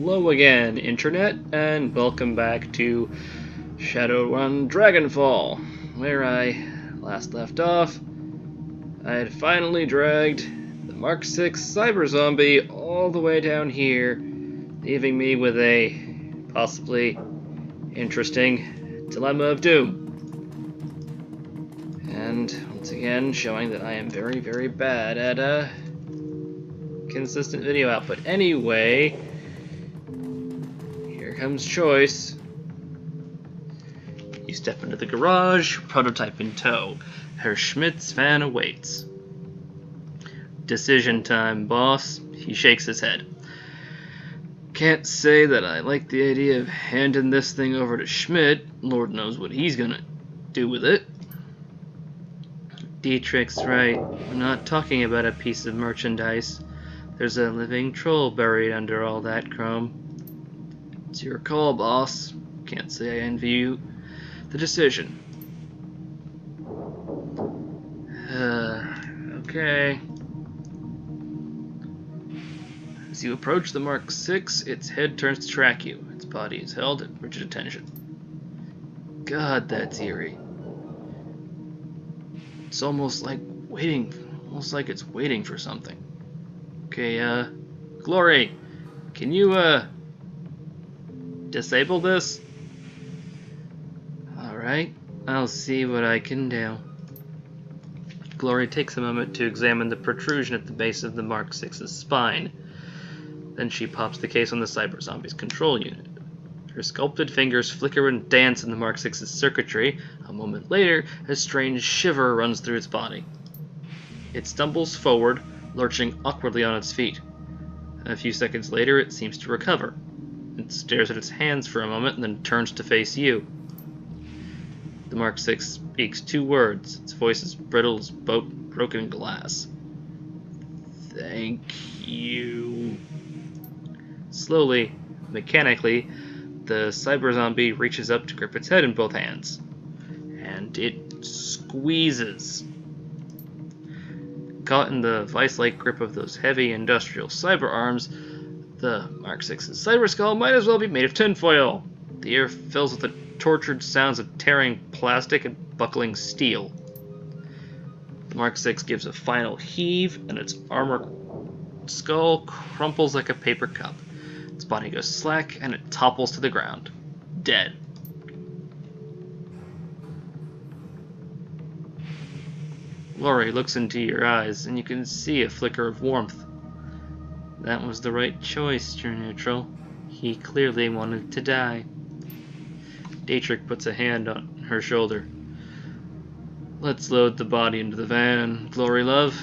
Hello again, Internet, and welcome back to Shadowrun Dragonfall, where I last left off. I had finally dragged the Mk.VI cyber zombie all the way down here, leaving me with a possibly interesting dilemma of doom. And once again, showing that I am very, very bad at consistent video output. Anyway, here comes choice. You step into the garage, prototype in tow. Herr Schmidt's van awaits. Decision time, boss. He shakes his head. Can't say that I like the idea of handing this thing over to Schmidt. Lord knows what he's gonna do with it. Dietrich's right. We're not talking about a piece of merchandise. There's a living troll buried under all that chrome. It's your call, boss. Can't say I envy you the decision. Okay. As you approach the Mk.VI, its head turns to track you. Its body is held at rigid attention. God, that's eerie. It's almost like it's waiting for something. Okay, Glory, can you, disable this? Alright, I'll see what I can do. Glory takes a moment to examine the protrusion at the base of the Mk.VI's spine. Then she pops the case on the cyber zombie's control unit. Her sculpted fingers flicker and dance in the Mk.VI's circuitry. A moment later, a strange shiver runs through its body. It stumbles forward, lurching awkwardly on its feet. A few seconds later, it seems to recover. It stares at its hands for a moment and then turns to face you. The Mk.VI speaks two words. Its voice is brittle as broken glass. Thank you. Slowly, mechanically, the cyber zombie reaches up to grip its head in both hands. And it squeezes. Caught in the vice-like grip of those heavy industrial cyber arms, the Mk.VI's cyber skull might as well be made of tinfoil. The air fills with the tortured sounds of tearing plastic and buckling steel. The Mk.VI gives a final heave, and its armor skull crumples like a paper cup. Its body goes slack, and it topples to the ground, dead. Lori looks into your eyes, and you can see a flicker of warmth. That was the right choice, True Neutral. He clearly wanted to die. Dietrich puts a hand on her shoulder. Let's load the body into the van, Glory Love.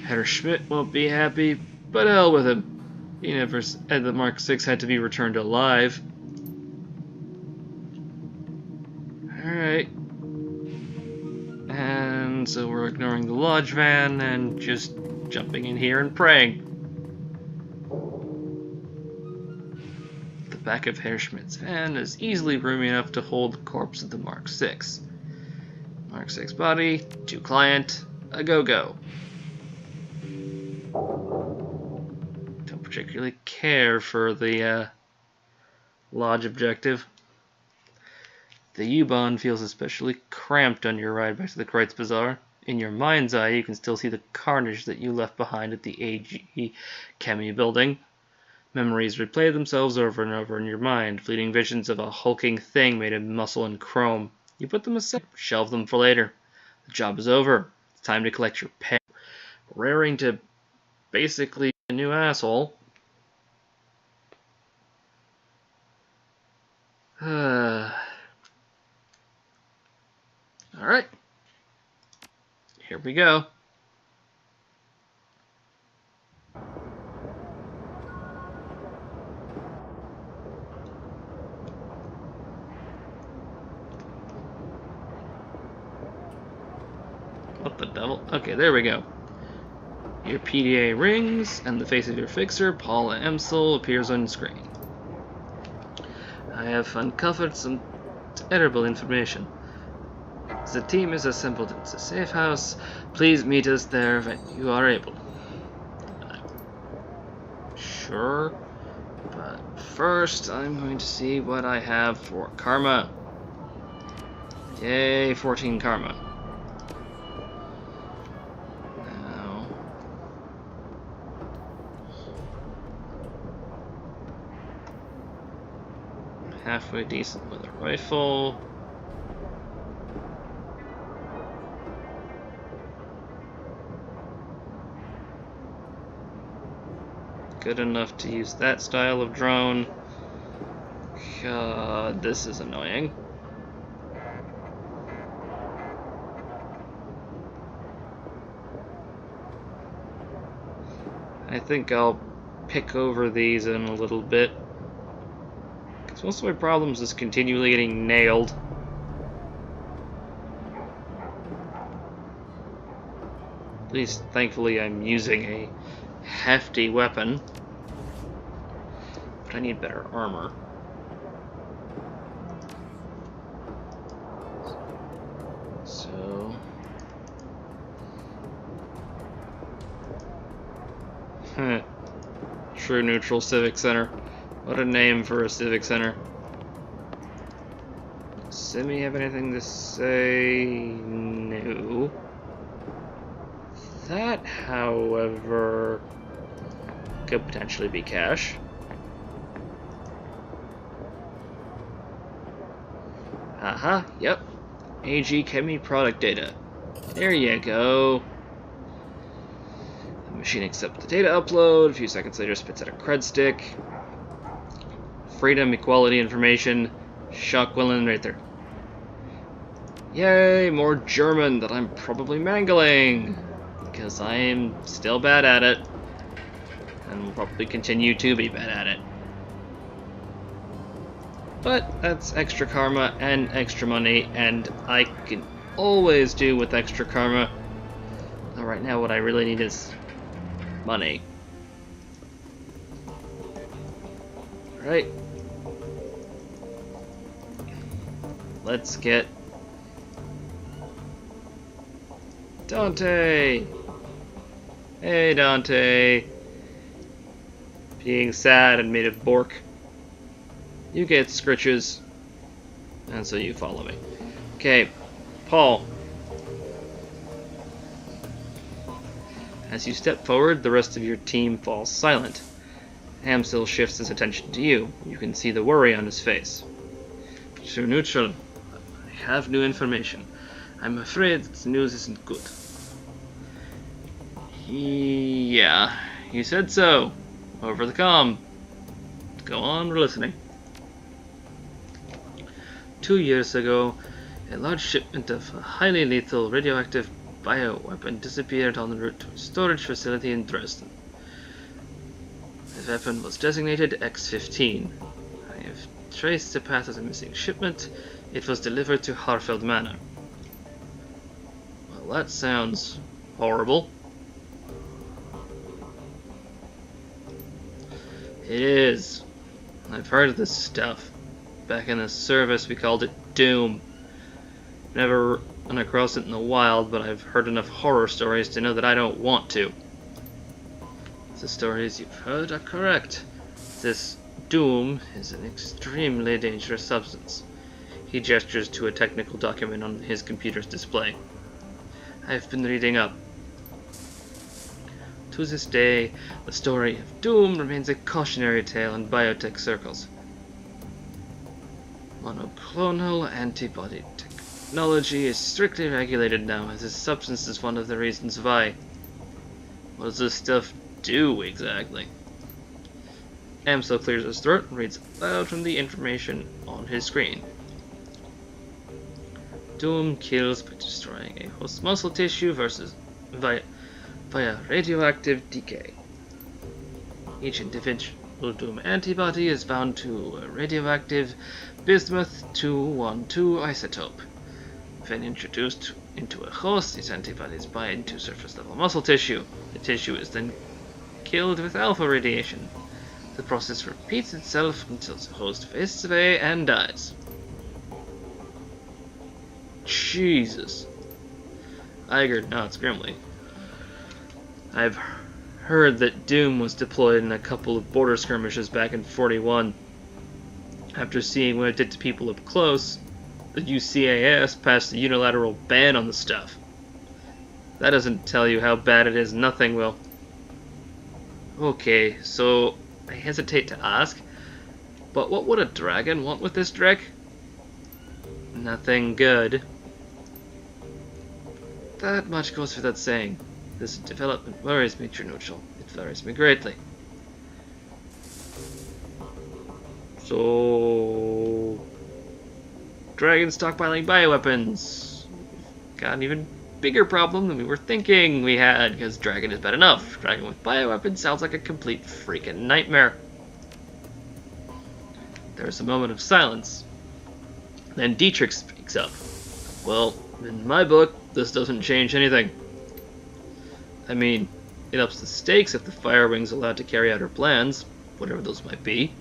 Herr Schmidt won't be happy, but hell with him. He never said the Mk.VI had to be returned alive. Alright. And so we're ignoring the lodge van and just jumping in here and praying. The back of Herr Schmidt's van is easily roomy enough to hold the corpse of the Mk.VI. Mk.VI body, to client, a go-go. Don't particularly care for the lodge objective. The U-Bahn feels especially cramped on your ride back to the Kreutz Bazaar. In your mind's eye, you can still see the carnage that you left behind at the AG Chemie building. Memories replay themselves over and over in your mind, fleeting visions of a hulking thing made of muscle and chrome. You put them aside, shelve them for later. The job is over. It's time to collect your pay. Raring to basically a new asshole. Alright. Here we go. What the devil? Okay, there we go. Your PDA rings, and the face of your fixer, Paula Emsel, appears on screen. I have uncovered some terrible information. The team is assembled in the safe house. Please meet us there when you are able. Sure. But first, I'm going to see what I have for karma. Yay, 14 karma. Now, halfway decent with a rifle. Good enough to use that style of drone. God, this is annoying. I think I'll pick over these in a little bit. Because most of my problems is continually getting nailed. At least, thankfully, I'm using a hefty weapon. But I need better armor. So... True Neutral Civic Center. What a name for a civic center. Does Simi have anything to say? No. That, however, could potentially be cash. Aha, yep. AG Chemi product data. There you go. The machine accepts the data upload. A few seconds later spits out a cred stick. Freedom, equality, information. Shock Willen right there. Yay, more German that I'm probably mangling. Because I am still bad at it. And will probably continue to be bad at it. But that's extra karma and extra money, and I can always do with extra karma. Now, right now what I really need is money. Right. Let's get Dante! Hey, Dante! Being sad and made of bork. You get scritches, and so you follow me. Okay, Paul. As you step forward, the rest of your team falls silent. Hamsil shifts his attention to you. You can see the worry on his face. Sir Neutral, I have new information. I'm afraid that the news isn't good. Yeah, you said so. Over the comm. Go on, we're listening. 2 years ago, a large shipment of a highly lethal radioactive bioweapon disappeared en route to a storage facility in Dresden. The weapon was designated X-15. I have traced the path of the missing shipment. It was delivered to Harfeld Manor. Well, that sounds horrible. It is. I've heard of this stuff. Back in the service, we called it Doom. Never run across it in the wild, but I've heard enough horror stories to know that I don't want to. The stories you've heard are correct. This Doom is an extremely dangerous substance. He gestures to a technical document on his computer's display. I've been reading up. To this day, the story of Doom remains a cautionary tale in biotech circles. Monoclonal antibody technology is strictly regulated now, as this substance is one of the reasons why. What does this stuff do exactly? Amsel clears his throat and reads aloud from the information on his screen. Doom kills by destroying a host muscle tissue via radioactive decay. Each individual Doom antibody is bound to a radioactive bismuth-212 isotope. When introduced into a host, these antibodies bind to surface-level muscle tissue. The tissue is then killed with alpha radiation. The process repeats itself until the host fades away and dies. Jesus. Iger nods grimly. I've Heard that Doom was deployed in a couple of border skirmishes back in 41. After seeing what it did to people up close, the UCAS passed a unilateral ban on the stuff. That doesn't tell you how bad it is, nothing will. Okay, so I hesitate to ask, but what would a dragon want with this Drek? Nothing good. That much goes without saying. This development worries me, True Neutral. It worries me greatly. So... Dragon stockpiling bioweapons. Got an even bigger problem than we were thinking we had, because Dragon is bad enough. Dragon with bioweapons sounds like a complete freaking nightmare. There's a moment of silence. Then Dietrich speaks up. Well, in my book, this doesn't change anything. I mean, it ups the stakes if the Fire Wing's allowed to carry out her plans, whatever those might be.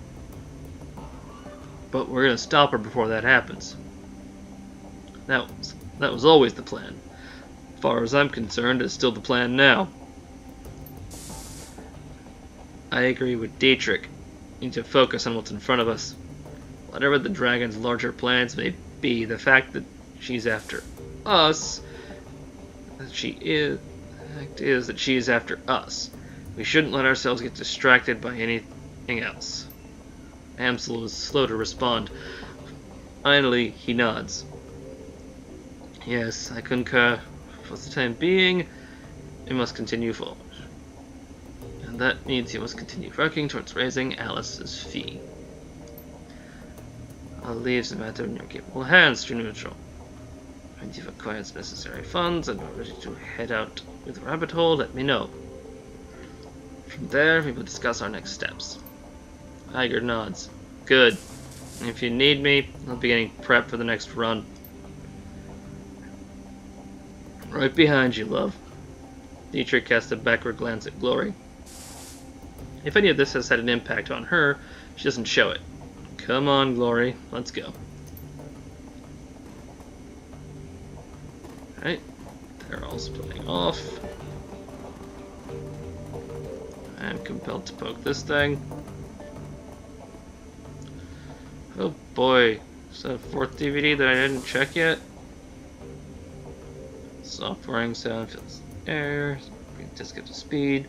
But we're gonna stop her before that happens. That was always the plan. As far as I'm concerned, it's still the plan now. I agree with Dietrich. We need to focus on what's in front of us. Whatever the dragon's larger plans may be, the fact that she's after us, the fact is that she is after us. We shouldn't let ourselves get distracted by anything else. Amsel was slow to respond. Finally, he nods. Yes, I concur. For the time being, we must continue forward. And that means you must continue working towards raising Alice's fee. I'll leave the matter in your capable hands, True Neutral. When you've acquired the necessary funds and are ready to head out with the rabbit hole, let me know. From there, we will discuss our next steps. Iger nods. Good. If you need me, I'll be getting prepped for the next run. Right behind you, love. Dietrich cast a backward glance at Glory. If any of this has had an impact on her, she doesn't show it. Come on, Glory. Let's go. Alright. They're all splitting off. I'm compelled to poke this thing. Oh boy. Is that a fourth DVD that I didn't check yet? Softwaring sound fills air. Bring disk up to speed.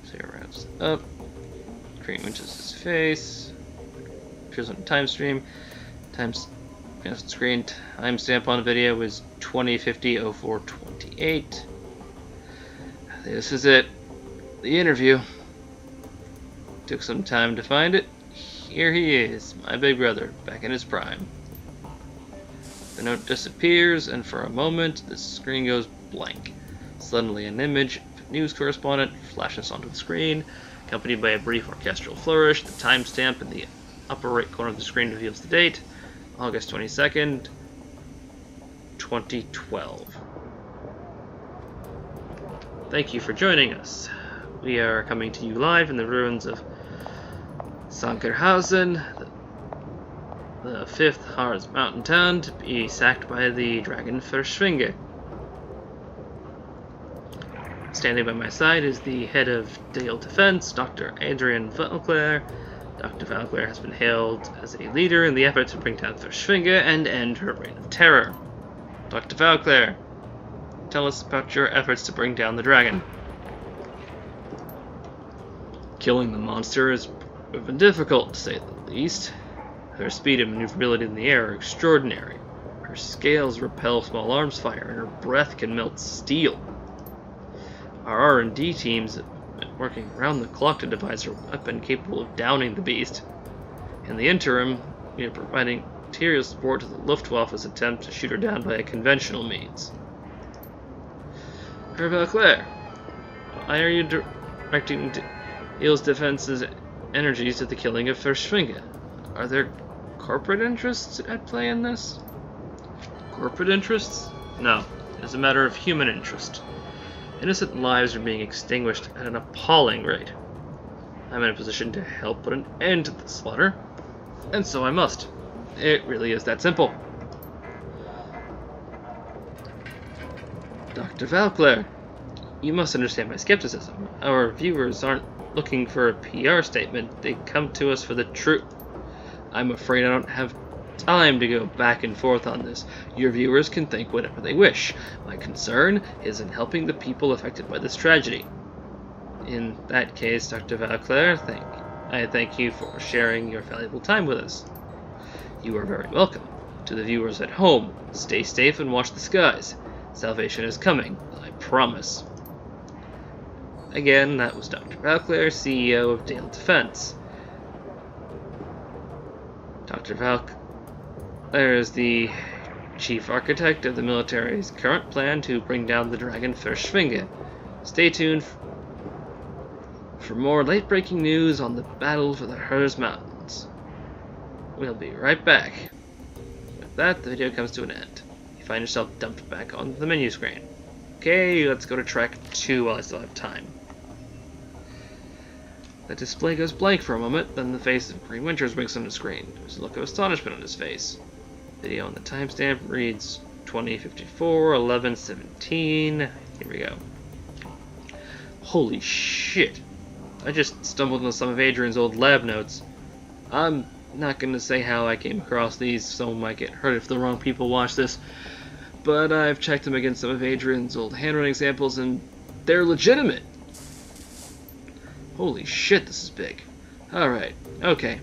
Zero wraps up. Green winches his face. Appears on time stream. Screen timestamp on the video was 2050-0428. This is it. The interview. Took some time to find it. Here he is, my big brother, back in his prime. The note disappears, and for a moment, the screen goes blank. Suddenly, an image of a news correspondent flashes onto the screen, accompanied by a brief orchestral flourish. The timestamp in the upper right corner of the screen reveals the date, August 22nd, 2012. Thank you for joining us. We are coming to you live in the ruins of Sankerhausen, the fifth Harz mountain town to be sacked by the dragon Verschwinge. Standing by my side is the head of Dell Defense, Dr. Adrian Valclair. Dr. Valclair has been hailed as a leader in the effort to bring down Verschwinge and end her reign of terror. Dr. Valclair, tell us about your efforts to bring down the dragon. Killing the monster has proven difficult, to say the least. Her speed and maneuverability in the air are extraordinary. Her scales repel small arms fire, and her breath can melt steel. Our R&D teams have been working around the clock to devise a weapon capable of downing the beast. In the interim, we are providing material support to the Luftwaffe's attempt to shoot her down by a conventional means. Herr Valclair, why are you directing Dell's Defense's energies to the killing of Verschwinge? Are there corporate interests at play in this? Corporate interests? No, it is a matter of human interest. Innocent lives are being extinguished at an appalling rate. I'm in a position to help put an end to the slaughter, and so I must. It really is that simple. Dr. Valclair, You must understand my skepticism. Our viewers aren't looking for a PR statement. They come to us for the truth. I'm afraid I don't have time to go back and forth on this. Your viewers can think whatever they wish. My concern is in helping the people affected by this tragedy. In that case, Dr. Valclair, I thank you for sharing your valuable time with us. You are very welcome. To the viewers at home, stay safe and watch the skies. Salvation is coming, I promise. Again, that was Dr. Valclair, CEO of Dell Defense. Dr. Valclair is the chief architect of the military's current plan to bring down the dragon Verschwinge. Stay tuned for more late-breaking news on the battle for the Hers Mountains. We'll be right back. With that, the video comes to an end. You find yourself dumped back onto the menu screen. Okay, let's go to track 2 while I still have time. The display goes blank for a moment, then the face of Green Winters winks on the screen. There's a look of astonishment on his face. Video on the timestamp reads 2054 1117. Here we go. Holy shit! I just stumbled into some of Adrian's old lab notes. I'm not going to say how I came across these, so might get hurt if the wrong people watch this, but I've checked them against some of Adrian's old handwriting samples, and they're legitimate! Holy shit, this is big. Alright, okay.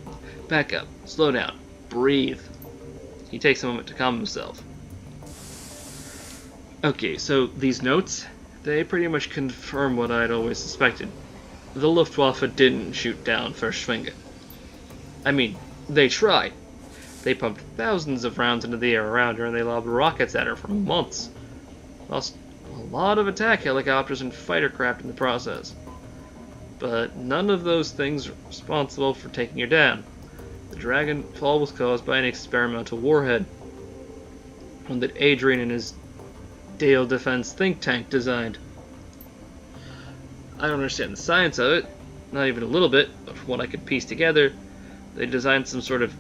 Back up. Slow down. Breathe. He takes a moment to calm himself. Okay, so these notes, they pretty much confirm what I'd always suspected. The Luftwaffe didn't shoot down Verschwinge. I mean, they tried. They pumped thousands of rounds into the air around her, and they lobbed rockets at her for months. Lost a lot of attack helicopters and fighter craft in the process. But none of those things are responsible for taking her down. The Dragonfall was caused by an experimental warhead, one that Adrian and his Dell Defense think tank designed. I don't understand the science of it, not even a little bit, but from what I could piece together, they designed some sort of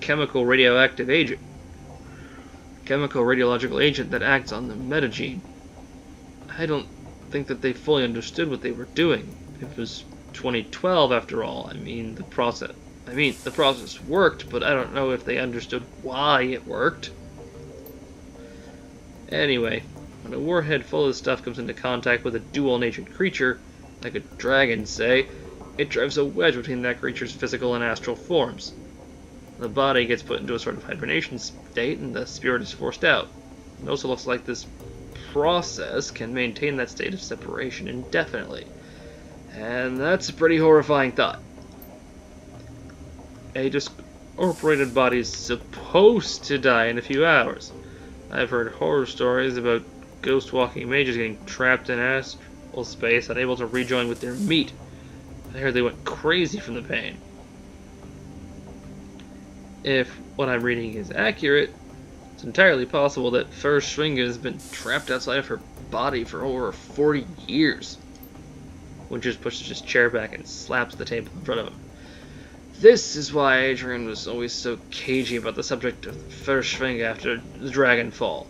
chemical radioactive agent. Chemical radiological agent that acts on the metagene. I don't think that they fully understood what they were doing. It was 2012 after all. The process worked, but I don't know if they understood why it worked. Anyway, when a warhead full of stuff comes into contact with a dual-natured creature, like a dragon, say, it drives a wedge between that creature's physical and astral forms. The body gets put into a sort of hibernation state, and the spirit is forced out. It also looks like this process can maintain that state of separation indefinitely. And that's a pretty horrifying thought. A discorporated body is supposed to die in a few hours. I've heard horror stories about ghost-walking mages getting trapped in astral space, unable to rejoin with their meat. I heard they went crazy from the pain. If what I'm reading is accurate, it's entirely possible that Verschwinge has been trapped outside of her body for over 40 years. Winters pushes his chair back and slaps the table in front of him. This is why Adrian was always so cagey about the subject of Verschwinge after the Dragonfall.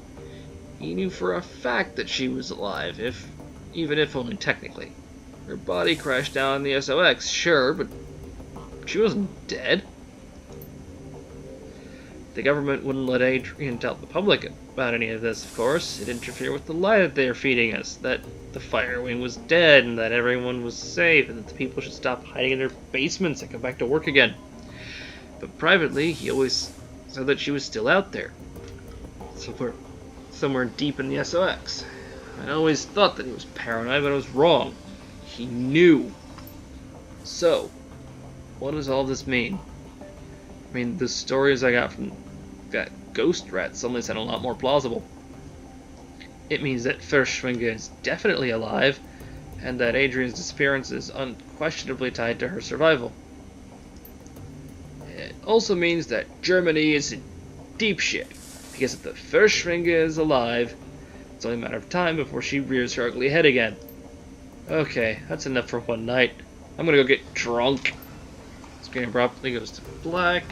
He knew for a fact that she was alive, even if only technically. Her body crashed down in the SOX, sure, but she wasn't dead. The government wouldn't let Adrian tell the public about any of this, of course. It'd interfere with the lie that they are feeding us, that the fire wing was dead, and that everyone was safe, and that the people should stop hiding in their basements and come back to work again. But privately, he always said that she was still out there, somewhere deep in the SOX. I always thought that he was paranoid, but I was wrong. He knew. So, what does all this mean? The stories I got from that ghost rat suddenly sound a lot more plausible. It means that Verschwinge is definitely alive, and that Adrian's disappearance is unquestionably tied to her survival. It also means that Germany is in deep shit, because if the Verschwinge is alive, it's only a matter of time before she rears her ugly head again. Okay, that's enough for one night. I'm gonna go get drunk. Screen abruptly goes to black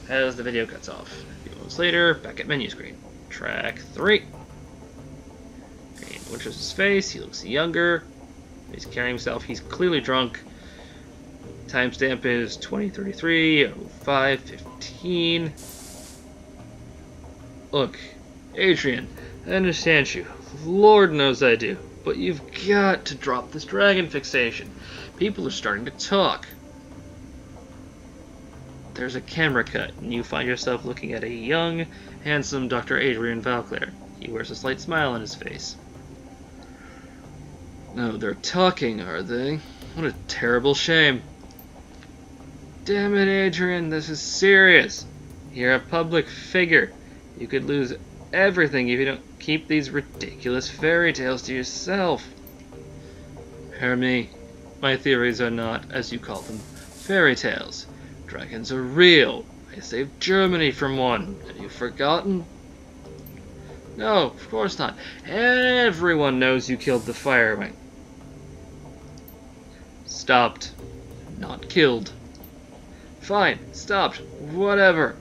as the video cuts off. A few moments later, back at menu screen. Track 3. In Winters' face, he looks younger. He's carrying himself. He's clearly drunk. Timestamp is 2033, 05:15. Look, Adrian, I understand you. Lord knows I do. But you've got to drop this dragon fixation. People are starting to talk. There's a camera cut, and you find yourself looking at a young, handsome Dr. Adrian Valclair. He wears a slight smile on his face. No, they're talking, are they? What a terrible shame. Damn it, Adrian, this is serious. You're a public figure. You could lose everything if you don't keep these ridiculous fairy tales to yourself. Hear me. My theories are not, as you call them, fairy tales. Dragons are real. I saved Germany from one. Have you forgotten? No, of course not. Everyone knows you killed the Firewing. Stopped. Not killed. Fine, stopped. Whatever.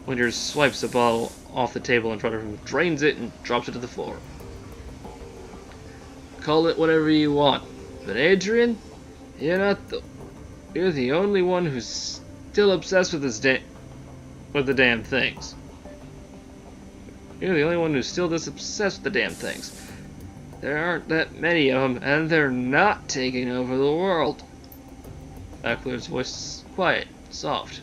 Winters swipes a bottle off the table in front of him, drains it, and drops it to the floor. Call it whatever you want. But Adrian, you're the only one who's still obsessed with the damn things. You're the only one who's still this obsessed with the damn things. There aren't that many of them, and they're not taking over the world. Valclair's voice is quiet, soft.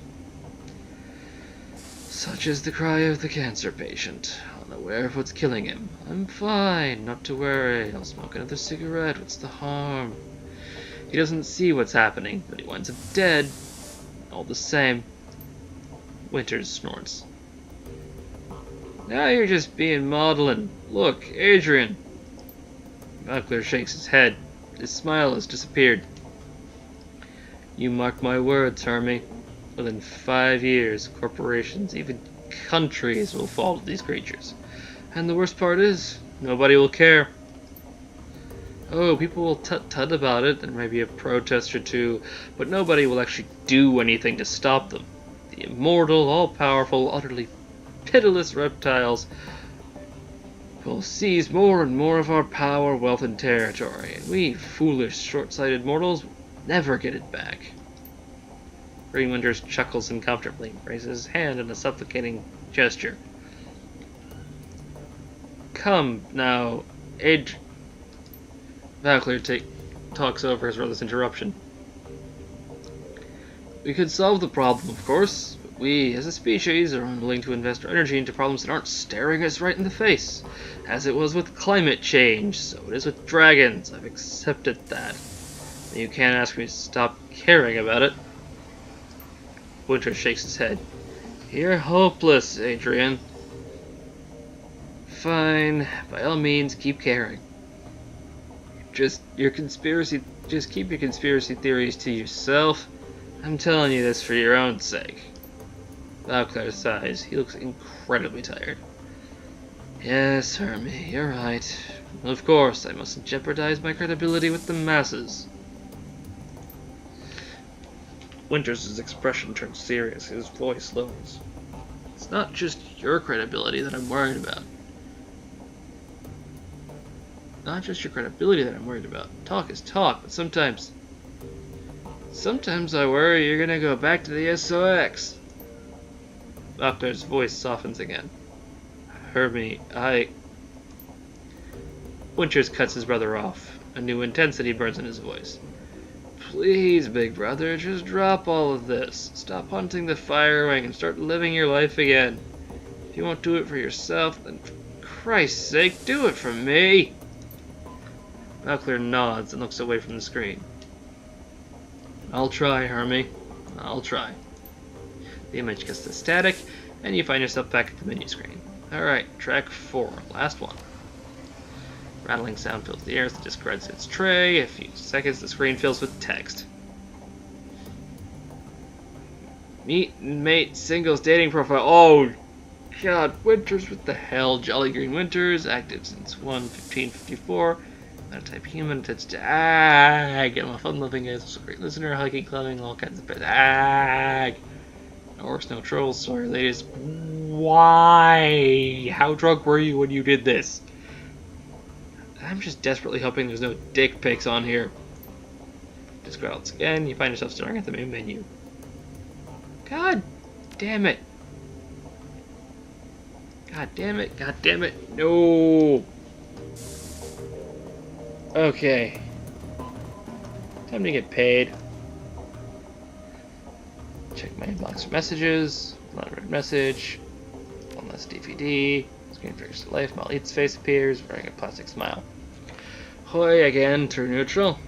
Such is the cry of the cancer patient, unaware of what's killing him. I'm fine, not to worry. I'll smoke another cigarette. What's the harm? He doesn't see what's happening, but he winds up dead. All the same. Winters snorts. Now you're just being maudlin. Look, Adrian. Valclair shakes his head. His smile has disappeared. You mark my words, Hermie. Within 5 years, corporations, even countries will fall to these creatures. And the worst part is, nobody will care. Oh, people will tut-tut about it, there may be a protest or two, but nobody will actually do anything to stop them. The immortal, all-powerful, utterly pitiless reptiles will seize more and more of our power, wealth, and territory, and we foolish, short-sighted mortals will never get it back. Green Winters chuckles uncomfortably, raises his hand in a supplicating gesture. Come now, Valclair talks over his brother's interruption. We could solve the problem, of course, but we, as a species, are unwilling to invest our energy into problems that aren't staring us right in the face. As it was with climate change, so it is with dragons. I've accepted that. And you can't ask me to stop caring about it. Winters shakes his head. You're hopeless, Adrian. Fine, by all means, keep caring. Just keep your conspiracy theories to yourself. I'm telling you this for your own sake. Valclair sighs. He looks incredibly tired. Yes, Hermie, you're right. Of course, I mustn't jeopardize my credibility with the masses. Winters' expression turns serious. His voice lowers. It's not just your credibility that I'm worried about. Talk is talk, but sometimes I worry you're gonna go back to the SOX. Valclair's voice softens again. Hermie, Winters cuts his brother off. A new intensity burns in his voice. Please, big brother, just drop all of this. Stop hunting the Firewing and start living your life again. If you won't do it for yourself, then for Christ's sake, do it for me. Valclair nods and looks away from the screen. I'll try, Hermie. I'll try. The image gets to static, and you find yourself back at the menu screen. Alright, track 4, last one. Rattling sound fills the air as the disc rides its tray. A few seconds, the screen fills with text. Meet and mate singles dating profile. Oh, God, Winters, what the hell? Jolly Green Winters, active since 1/15/54. Type human, attached to ag. I'm a fun-loving guy, also a great listener, hiking, climbing, all kinds of ag. No orcs, no trolls, sorry ladies. Why? How drunk were you when you did this? I'm just desperately hoping there's no dick pics on here. Just growls again, you find yourself staring at the main menu. God damn it. God damn it, god damn it, no! Okay. Time to get paid. Check my inbox for messages. Not a read message. One less DVD. Screen figures to life. Mal-Eat's face appears, wearing a plastic smile. Hoy again, true neutral.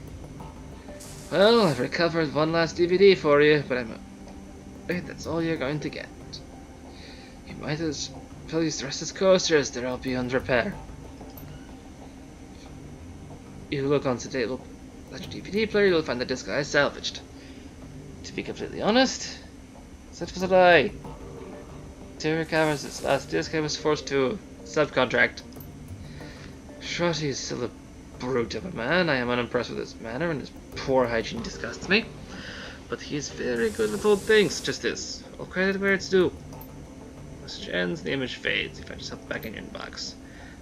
Well, I've recovered one last DVD for you, but I'm afraid that's all you're going to get. You might as well use the rest as coasters, they're all beyond repair. You look onto the table at your DVD player, you'll find the disc I salvaged. To be completely honest, such was a lie. To recover its last disc, I was forced to subcontract. Shorty is still a brute of a man. I am unimpressed with his manner, and his poor hygiene disgusts me. But he is very good with old things, such as this. All credit where it's due. Message ends, the image fades. You find yourself back in your inbox.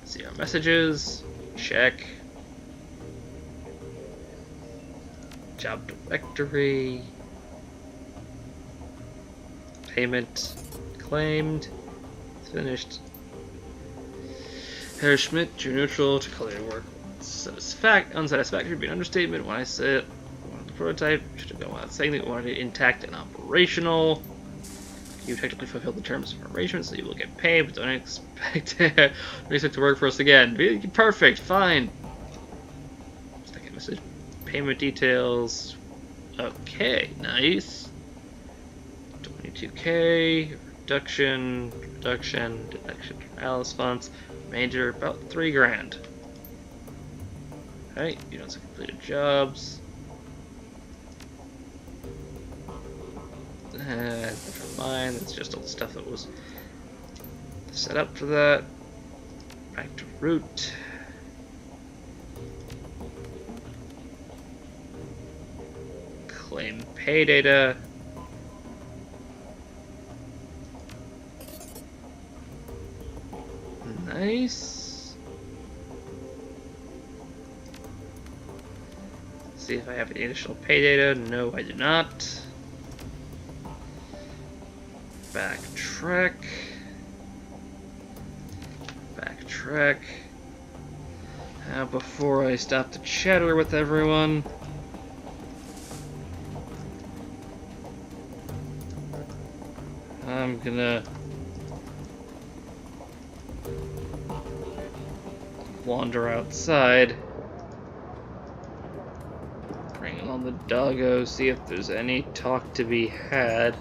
See your messages. Check. Job directory. Payment claimed. Finished. Herr Schmidt, you're neutral to color your work. Unsatisfactory would be an understatement. When I said the prototype should have gone without saying that we wanted it intact and operational. You technically fulfilled the terms of arrangement, so you will get paid, but don't expect to work for us again. Perfect, fine. Second message. Payment details. Okay, nice. 22K. Deduction. Alice funds. Remainder about $3,000. Okay, you don't see completed jobs. Never mind, that's just all the stuff that was set up for that. Back to root. Claim pay data. Nice. See if I have any additional pay data. No, I do not. Backtrack. Now, before I stop to chatter with everyone, I'm gonna wander outside, bring on the doggo, see if there's any talk to be had.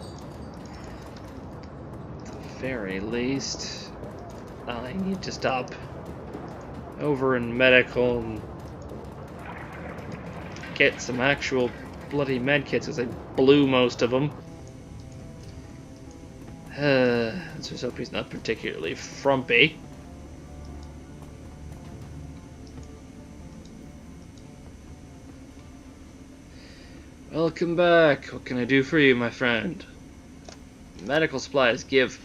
At the very least, I need to stop over in medical and get some actual bloody medkits, because I blew most of them. Let's just hope he's not particularly frumpy. Welcome back. What can I do for you, my friend? Medical supplies, give.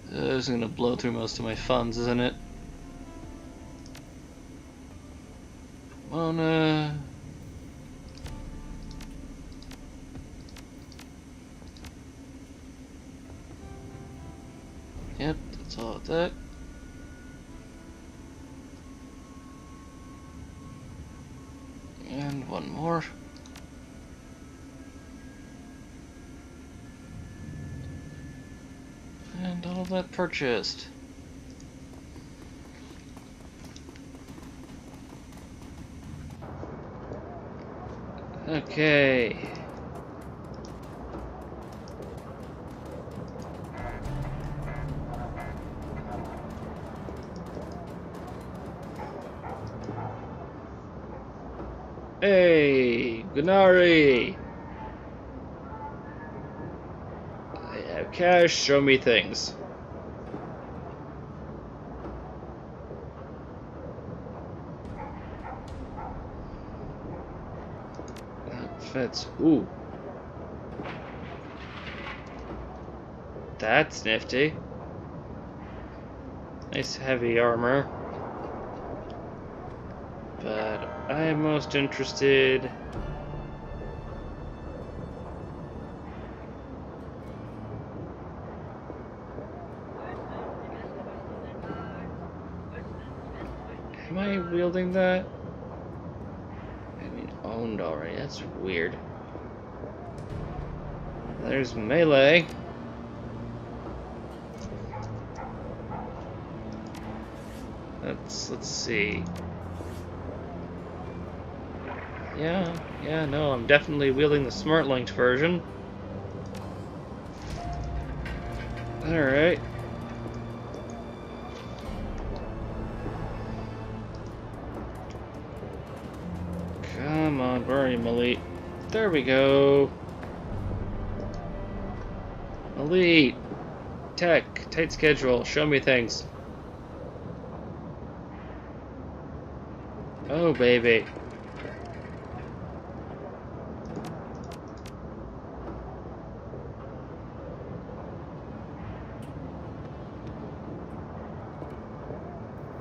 This is gonna blow through most of my funds, isn't it? Mona. Yep, that's all of that. And one more. And all of that purchased. Okay. Hey, Gunari! I have cash, show me things. That fits. Ooh. That's nifty. Nice heavy armor. But I am most interested... Am I wielding that? I mean, owned already. That's weird. There's melee. Let's see. Yeah, no, I'm definitely wielding the smart linked version. Alright. Come on, where are you, Elite? There we go. Elite. Tech. Tight schedule. Show me things. Oh, baby.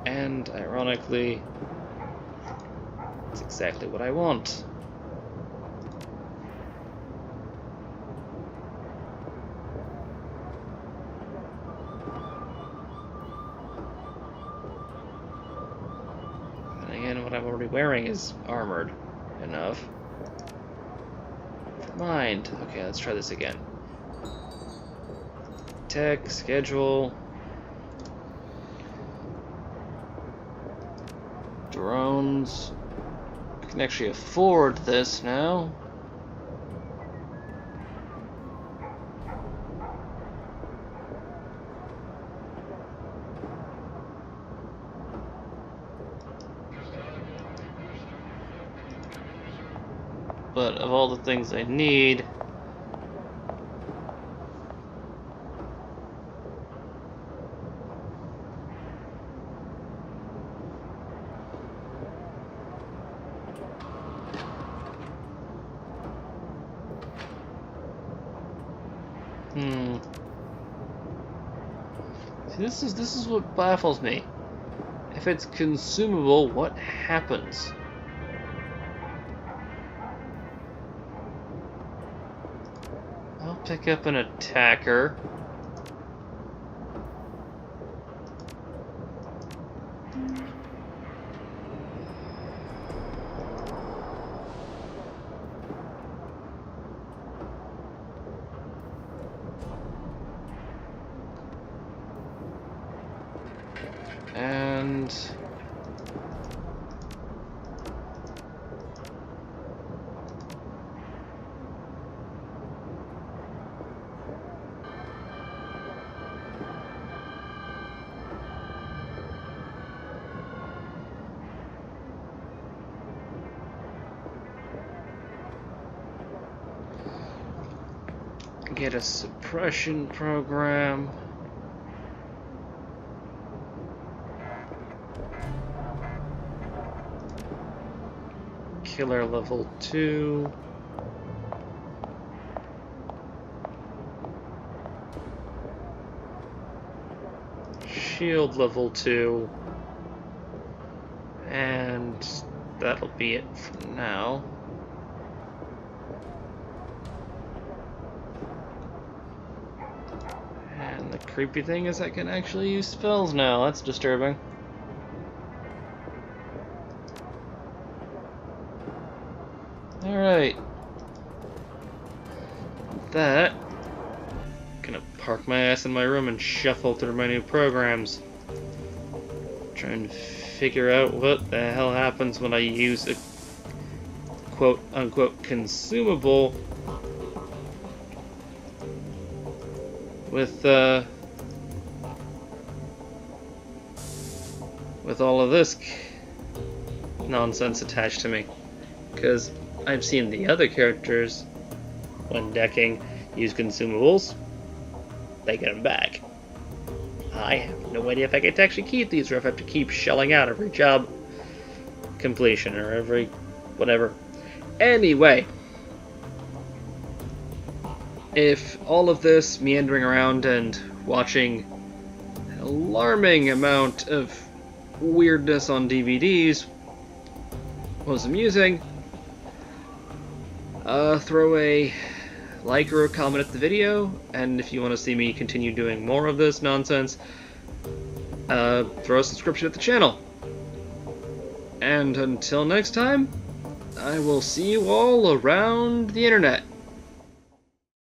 And, ironically, it's exactly what I want. And again, what I'm already wearing is armored enough. Mind. Okay, let's try this again. Tech, schedule. Drones. I can actually afford this now. But of all the things I need, See, this is what baffles me. If it's consumable, what happens? I'll pick up an attacker. And get a suppression program. Killer level 2. Shield level 2. And that'll be it for now. And the creepy thing is I can actually use spells now. That's disturbing. Alright. That. I'm gonna park my ass in my room and shuffle through my new programs. Trying to figure out what the hell happens when I use a quote unquote consumable with all of this nonsense attached to me. Because I've seen the other characters, when decking, use consumables, they get them back. I have no idea if I get to actually keep these, or if I have to keep shelling out every job completion, or every whatever. Anyway, if all of this meandering around and watching an alarming amount of weirdness on DVDs was amusing, throw a like or a comment at the video, and if you want to see me continue doing more of this nonsense, throw a subscription at the channel. And until next time, I will see you all around the internet.